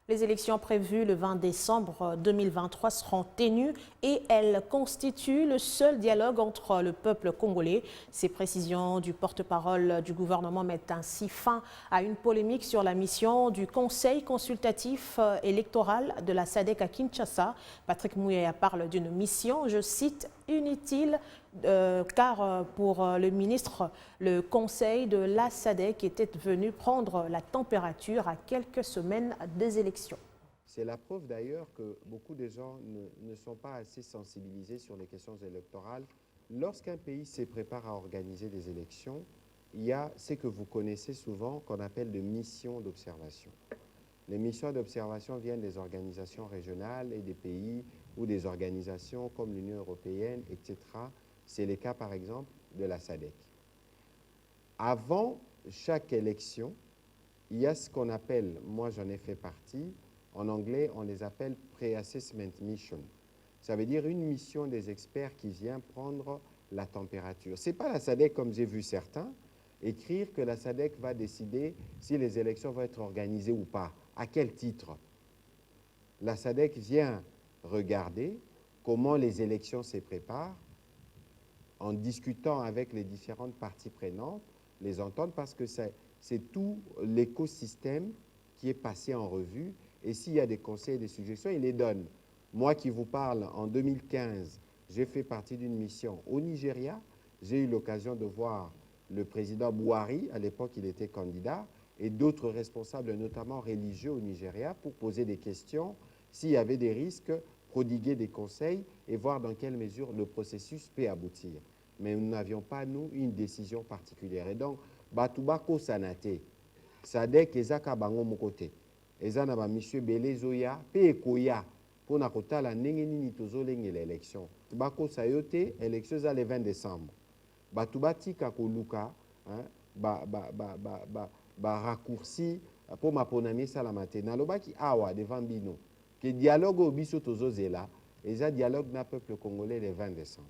Les élections prévues le 20 décembre 2023 seront tenues et elles constituent le seul dialogue entre le peuple congolais. Ces précisions du porte-parole du gouvernement mettent ainsi fin à une polémique sur la mission du Conseil consultatif électoral de la SADC à Kinshasa. Patrick Mouya parle d'une mission, je cite, inutile, car pour le ministre, le Conseil de la SADC était venu prendre la température à quelques semaines des élections. C'est la preuve d'ailleurs que beaucoup de gens ne sont pas assez sensibilisés sur les questions électorales. Lorsqu'un pays se prépare à organiser des élections, il y a ce que vous connaissez souvent qu'on appelle des missions d'observation. Les missions d'observation viennent des organisations régionales et des pays ou des organisations comme l'Union européenne, etc. C'est le cas par exemple de la SADC. Avant chaque élection, il y a ce qu'on appelle, moi j'en ai fait partie, en anglais, on les appelle Pre-Assessment Mission. Ça veut dire une mission des experts qui vient prendre la température. Ce n'est pas la SADC, comme j'ai vu certains, écrire que la SADC va décider si les élections vont être organisées ou pas. À quel titre? La SADC vient regarder comment les élections se préparent en discutant avec les différentes parties prenantes, les entendre, parce que c'est tout l'écosystème qui est passé en revue. Et s'il y a des conseils et des suggestions, il les donne. Moi qui vous parle, en 2015, j'ai fait partie d'une mission au Nigeria. J'ai eu l'occasion de voir le président Buhari, à l'époque il était candidat, et d'autres responsables, notamment religieux au Nigeria, pour poser des questions, s'il y avait des risques, prodiguer des conseils et voir dans quelle mesure le processus peut aboutir. Mais nous n'avions pas, nous, une décision particulière. Et donc, Batubako Sanate, SADC ezaka bango mokote. Eza na ba monsieur Belezoya, pe ekoya, pour na kotala ndenge nini tozolengela élection. Bakosa yo te, élection za le 20 décembre. Batu batika koluka, raccourci pour maponami salamate. Nalobaki awa devant bino, que dialogue au biso tozozela, eza dialogue na peuple congolais le 20 décembre.